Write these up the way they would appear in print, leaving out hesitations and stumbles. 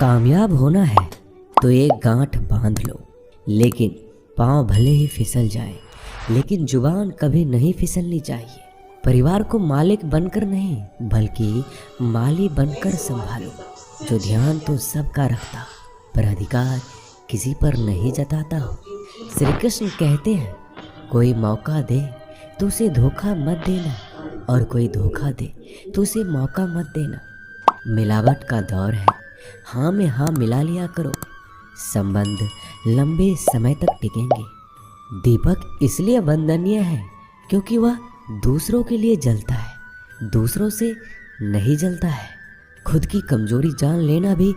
कामयाब होना है तो एक गांठ बांध लो, लेकिन पाँव भले ही फिसल जाए, लेकिन जुबान कभी नहीं फिसलनी चाहिए। परिवार को मालिक बनकर नहीं बल्कि माली बनकर संभालो, जो ध्यान तो सबका रखता पर अधिकार किसी पर नहीं जताता हो। श्री कृष्ण कहते हैं, कोई मौका दे तो उसे धोखा मत देना, और कोई धोखा दे तो उसे मौका मत देना। मिलावट का दौर है, हाँ में हाँ मिला लिया करो, संबंध लंबे समय तक टिकेंगे। दीपक इसलिए वंदनीय है क्योंकि वह दूसरों के लिए जलता है, दूसरों से नहीं जलता है। खुद की कमजोरी जान लेना भी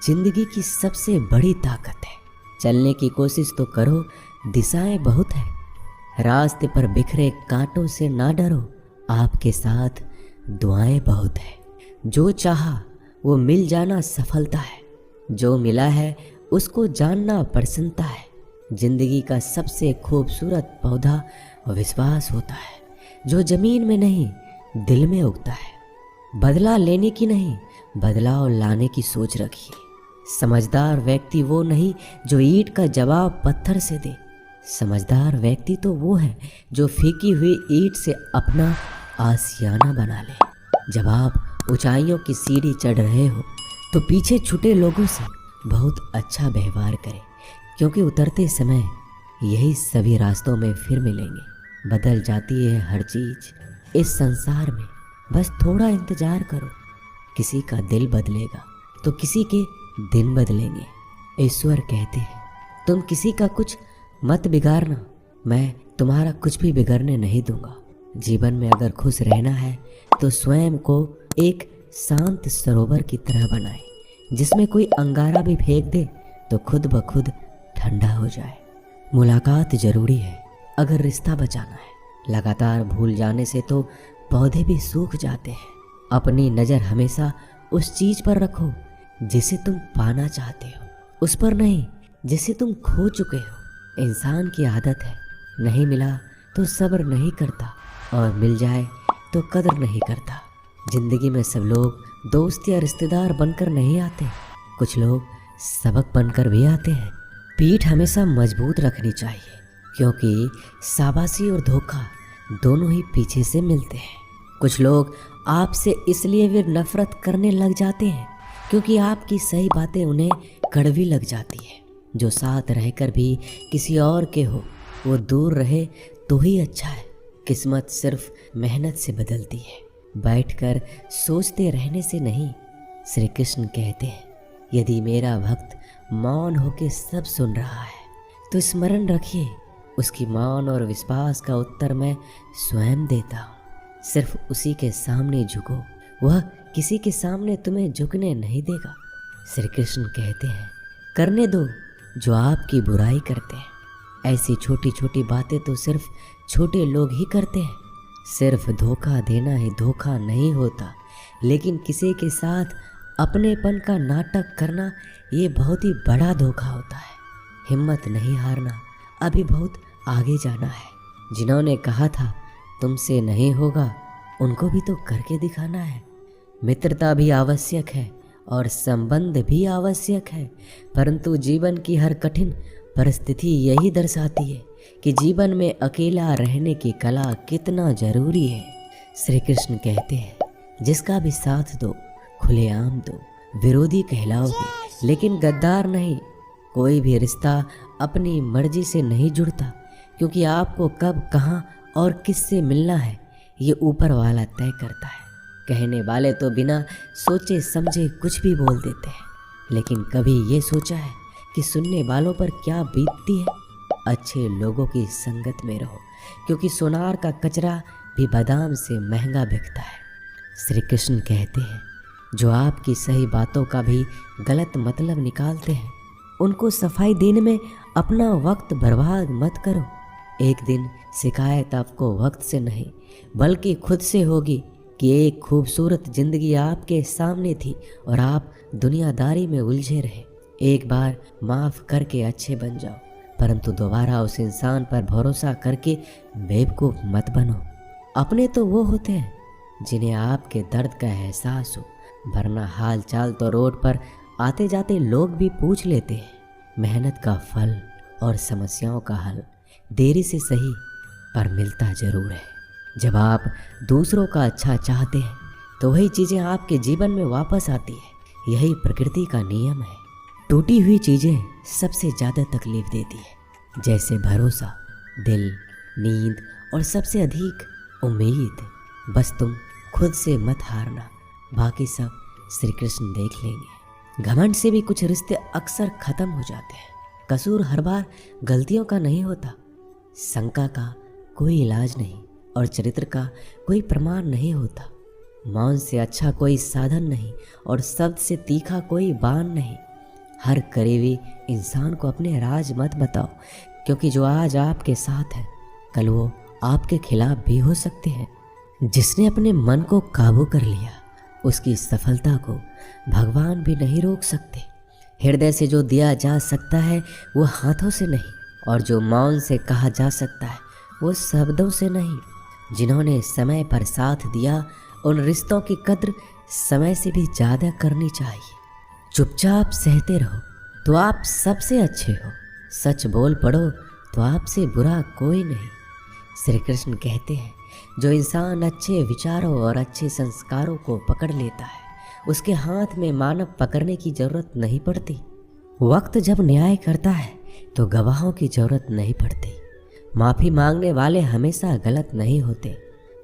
जिंदगी की सबसे बड़ी ताकत है। चलने की कोशिश तो करो, दिशाएं बहुत है। रास्ते पर बिखरे कांटों से ना डरो, आपके साथ दुआएं बहुत है। जो चाहा वो मिल जाना सफलता है, जो मिला है उसको जानना प्रसन्नता है। जिंदगी का सबसे खूबसूरत पौधा विश्वास होता है, जो जमीन में नहीं दिल में उगता है। बदला लेने की नहीं, बदलाव लाने की सोच रखिए। समझदार व्यक्ति वो नहीं जो ईंट का जवाब पत्थर से दे, समझदार व्यक्ति तो वो है जो फीकी हुई ईंट से अपना आशियाना बना ले। जब आप ऊंचाइयों की सीढ़ी चढ़ रहे हो तो पीछे छूटे लोगों से बहुत अच्छा व्यवहार करें, क्योंकि उतरते समय यही सभी रास्तों में फिर मिलेंगे। बदल जाती है हर चीज इस संसार में, बस थोड़ा इंतजार करो। किसी का दिल बदलेगा तो किसी के दिन बदलेंगे। ईश्वर कहते हैं, तुम किसी का कुछ मत बिगाड़ना, मैं तुम्हारा कुछ भी बिगड़ने नहीं दूंगा। जीवन में अगर खुश रहना है तो स्वयं को एक शांत सरोवर की तरह बनाए, जिसमें कोई अंगारा भी फेंक दे तो खुद ब खुद ठंडा हो जाए। मुलाकात जरूरी है अगर रिश्ता बचाना है। लगातार भूल जाने से तो पौधे भी सूख जाते हैं। अपनी नज़र हमेशा उस चीज़ पर रखो जिसे तुम पाना चाहते हो, उस पर नहीं जिसे तुम खो चुके हो। इंसान की आदत है, नहीं मिला तो सब्र नहीं करता, और मिल जाए तो कदर नहीं करता। जिंदगी में सब लोग दोस्त या रिश्तेदार बनकर नहीं आते, कुछ लोग सबक बनकर भी आते हैं। पीठ हमेशा मजबूत रखनी चाहिए, क्योंकि शाबाशी और धोखा दोनों ही पीछे से मिलते हैं। कुछ लोग आपसे इसलिए भी नफरत करने लग जाते हैं क्योंकि आपकी सही बातें उन्हें कड़वी लग जाती है। जो साथ रहकर भी किसी और के हो वो दूर रहे तो ही अच्छा है। किस्मत सिर्फ मेहनत से बदलती है, बैठकर सोचते रहने से नहीं। श्री कृष्ण कहते हैं, यदि मेरा भक्त मौन होकर सब सुन रहा है तो स्मरण रखिए, उसकी मौन और विश्वास का उत्तर मैं स्वयं देता हूँ। सिर्फ उसी के सामने झुको, वह किसी के सामने तुम्हें झुकने नहीं देगा। श्री कृष्ण कहते हैं, करने दो जो आपकी बुराई करते हैं। ऐसी छोटी छोटी बातें तो सिर्फ छोटे लोग ही करते हैं। सिर्फ धोखा देना ही धोखा नहीं होता, लेकिन किसी के साथ अपनेपन का नाटक करना ये बहुत ही बड़ा धोखा होता है। हिम्मत नहीं हारना, अभी बहुत आगे जाना है। जिन्होंने कहा था तुमसे नहीं होगा, उनको भी तो करके दिखाना है। मित्रता भी आवश्यक है और संबंध भी आवश्यक है, परंतु जीवन की हर कठिन परिस्थिति यही दर्शाती है कि जीवन में अकेला रहने की कला कितना जरूरी है। श्री कृष्ण कहते हैं, जिसका भी साथ दो खुलेआम दो, विरोधी कहलाओगे लेकिन गद्दार नहीं। कोई भी रिश्ता अपनी मर्जी से नहीं जुड़ता, क्योंकि आपको कब कहाँ और किससे मिलना है ये ऊपर वाला तय करता है। कहने वाले तो बिना सोचे समझे कुछ भी बोल देते हैं, लेकिन कभी ये सोचा है कि सुनने वालों पर क्या बीतती है। अच्छे लोगों की संगत में रहो, क्योंकि सोनार का कचरा भी बादाम से महंगा बिकता है। श्री कृष्ण कहते हैं, जो आपकी सही बातों का भी गलत मतलब निकालते हैं, उनको सफाई देने में अपना वक्त बर्बाद मत करो। एक दिन शिकायत आपको वक्त से नहीं बल्कि खुद से होगी कि एक खूबसूरत जिंदगी आपके सामने थी और आप दुनियादारी में उलझे रहे। एक बार माफ़ करके अच्छे बन जाओ, परंतु दोबारा उस इंसान पर भरोसा करके बेवकूफ़ मत बनो। अपने तो वो होते हैं जिन्हें आपके दर्द का एहसास हो, वरना हाल चाल तो रोड पर आते जाते लोग भी पूछ लेते हैं। मेहनत का फल और समस्याओं का हल देरी से सही पर मिलता जरूर है। जब आप दूसरों का अच्छा चाहते हैं तो वही चीज़ें आपके जीवन में वापस आती है। यही प्रकृति का नियम है। टूटी हुई चीज़ें सबसे ज़्यादा तकलीफ देती है, जैसे भरोसा, दिल, नींद और सबसे अधिक उम्मीद। बस तुम खुद से मत हारना, बाकी सब श्री कृष्ण देख लेंगे। घमंड से भी कुछ रिश्ते अक्सर खत्म हो जाते हैं। कसूर हर बार गलतियों का नहीं होता, शंका का कोई इलाज नहीं और चरित्र का कोई प्रमाण नहीं होता। मौन से अच्छा कोई साधन नहीं और शब्द से तीखा कोई बाण नहीं। हर करीबी इंसान को अपने राज मत बताओ, क्योंकि जो आज आपके साथ है कल वो आपके खिलाफ भी हो सकते हैं। जिसने अपने मन को काबू कर लिया उसकी सफलता को भगवान भी नहीं रोक सकते। हृदय से जो दिया जा सकता है वो हाथों से नहीं, और जो मौन से कहा जा सकता है वो शब्दों से नहीं। जिन्होंने समय पर साथ दिया उन रिश्तों की कद्र समय से भी ज़्यादा करनी चाहिए। चुपचाप सहते रहो तो आप सबसे अच्छे हो, सच बोल पड़ो तो आपसे बुरा कोई नहीं। श्री कृष्ण कहते हैं, जो इंसान अच्छे विचारों और अच्छे संस्कारों को पकड़ लेता है उसके हाथ में मानव पकड़ने की जरूरत नहीं पड़ती। वक्त जब न्याय करता है तो गवाहों की जरूरत नहीं पड़ती। माफ़ी मांगने वाले हमेशा गलत नहीं होते।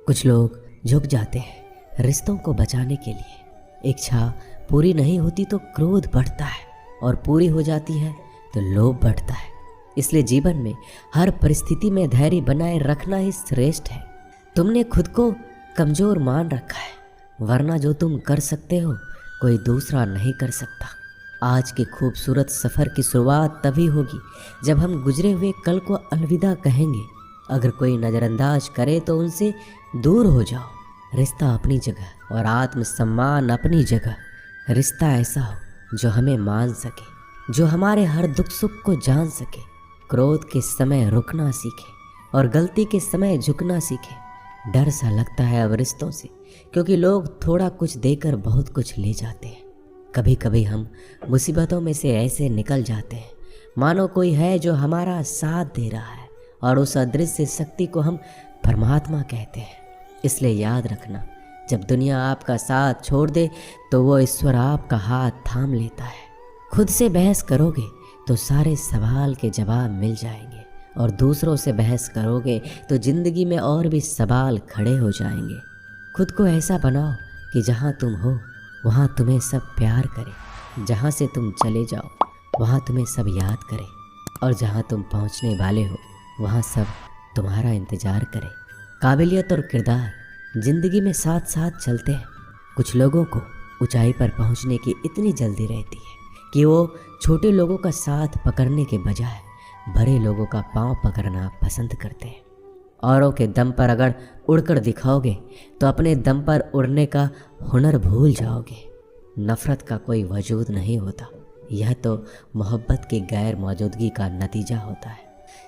कुछ लोग झुक जाते हैं रिश्तों को बचाने के लिए। इच्छा पूरी नहीं होती तो क्रोध बढ़ता है, और पूरी हो जाती है तो लोभ बढ़ता है। इसलिए जीवन में हर परिस्थिति में धैर्य बनाए रखना ही श्रेष्ठ है। तुमने खुद को कमज़ोर मान रखा है, वरना जो तुम कर सकते हो कोई दूसरा नहीं कर सकता। आज के खूबसूरत सफ़र की शुरुआत तभी होगी जब हम गुजरे हुए कल को अलविदा कहेंगे। अगर कोई नज़रअंदाज करे तो उनसे दूर हो जाओ। रिश्ता अपनी जगह और आत्मसम्मान अपनी जगह। रिश्ता ऐसा हो जो हमें मान सके, जो हमारे हर दुख सुख को जान सके, क्रोध के समय रुकना सीखे और गलती के समय झुकना सीखे। डर सा लगता है अब रिश्तों से, क्योंकि लोग थोड़ा कुछ देकर बहुत कुछ ले जाते हैं। कभी कभी हम मुसीबतों में से ऐसे निकल जाते हैं मानो कोई है जो हमारा साथ दे रहा है, और उस अदृश्य शक्ति को हम परमात्मा कहते हैं। इसलिए याद रखना, जब दुनिया आपका साथ छोड़ दे तो वो ईश्वर आपका हाथ थाम लेता है। खुद से बहस करोगे तो सारे सवाल के जवाब मिल जाएंगे, और दूसरों से बहस करोगे तो ज़िंदगी में और भी सवाल खड़े हो जाएंगे। खुद को ऐसा बनाओ कि जहाँ तुम हो वहाँ तुम्हें सब प्यार करे, जहाँ से तुम चले जाओ वहाँ तुम्हें सब याद करे, और जहाँ तुम पहुँचने वाले हो वहाँ सब तुम्हारा इंतज़ार करे। काबिलियत और किरदार ज़िंदगी में साथ साथ चलते हैं। कुछ लोगों को ऊंचाई पर पहुँचने की इतनी जल्दी रहती है कि वो छोटे लोगों का साथ पकड़ने के बजाय बड़े लोगों का पांव पकड़ना पसंद करते हैं। औरों के दम पर अगर उड़कर दिखाओगे तो अपने दम पर उड़ने का हुनर भूल जाओगे। नफ़रत का कोई वजूद नहीं होता, यह तो मोहब्बत की गैर मौजूदगी का नतीजा होता है।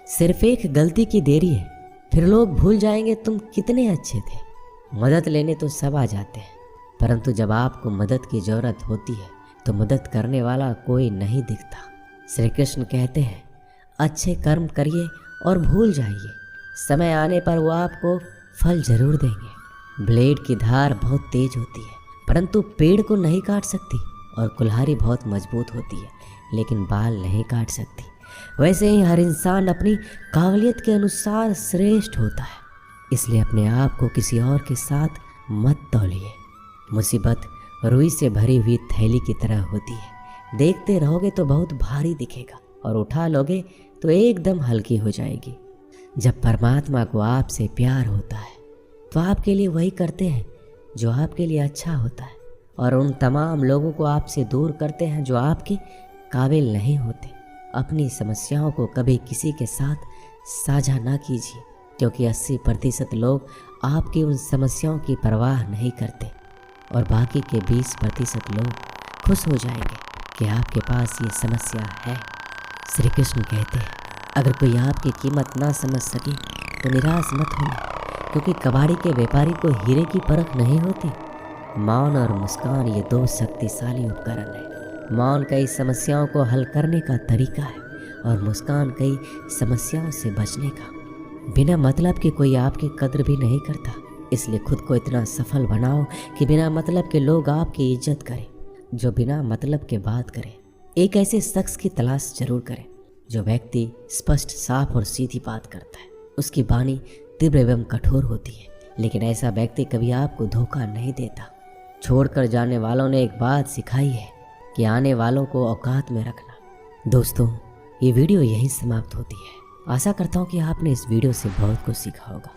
सिर्फ एक गलती की देरी है, फिर लोग भूल जाएंगे तुम कितने अच्छे थे। मदद लेने तो सब आ जाते हैं, परंतु जब आपको मदद की ज़रूरत होती है तो मदद करने वाला कोई नहीं दिखता। श्री कृष्ण कहते हैं, अच्छे कर्म करिए और भूल जाइए, समय आने पर वो आपको फल जरूर देंगे। ब्लेड की धार बहुत तेज होती है परंतु पेड़ को नहीं काट सकती, और कुल्हाड़ी बहुत मजबूत होती है लेकिन बाल नहीं काट सकती। वैसे ही हर इंसान अपनी काबिलियत के अनुसार श्रेष्ठ होता है। इसलिए अपने आप को किसी और के साथ मत तौलिए। मुसीबत रुई से भरी हुई थैली की तरह होती है, देखते रहोगे तो बहुत भारी दिखेगा और उठा लोगे तो एकदम हल्की हो जाएगी। जब परमात्मा को आपसे प्यार होता है तो आपके लिए वही करते हैं जो आपके लिए अच्छा होता है, और उन तमाम लोगों को आपसे दूर करते हैं जो आपके काबिल नहीं होते। अपनी समस्याओं को कभी किसी के साथ साझा ना कीजिए, क्योंकि 80% लोग आपकी उन समस्याओं की परवाह नहीं करते, और बाकी के 20% लोग खुश हो जाएंगे कि आपके पास ये समस्या है। श्री कृष्ण कहते हैं, अगर कोई आपकी कीमत ना समझ सके तो निराश मत होना, क्योंकि कबाड़ी के व्यापारी को हीरे की परख नहीं होती। मौन और मुस्कान ये दो शक्तिशाली उपकरण हैं मौन कई समस्याओं को हल करने का तरीका है और मुस्कान कई समस्याओं से बचने का। बिना मतलब के कोई आपकी कद्र भी नहीं करता, इसलिए खुद को इतना सफल बनाओ कि बिना मतलब के लोग आपकी इज्जत करें। जो बिना मतलब के बात करे, एक ऐसे शख्स की तलाश जरूर करें जो व्यक्ति स्पष्ट, साफ और सीधी बात करता है। उसकी वाणी तीव्र एवं कठोर होती है, लेकिन ऐसा व्यक्ति कभी आपको धोखा नहीं देता। छोड़कर जाने वालों ने एक बात सिखाई है कि आने वालों को औकात में रखना। दोस्तों, ये वीडियो यहीं समाप्त होती है। आशा करता हूँ कि आपने इस वीडियो से बहुत कुछ सीखा होगा।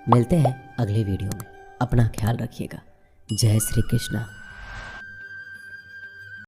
मिलते हैं अगले वीडियो में। अपना ख्याल रखिएगा। जय श्री कृष्णा।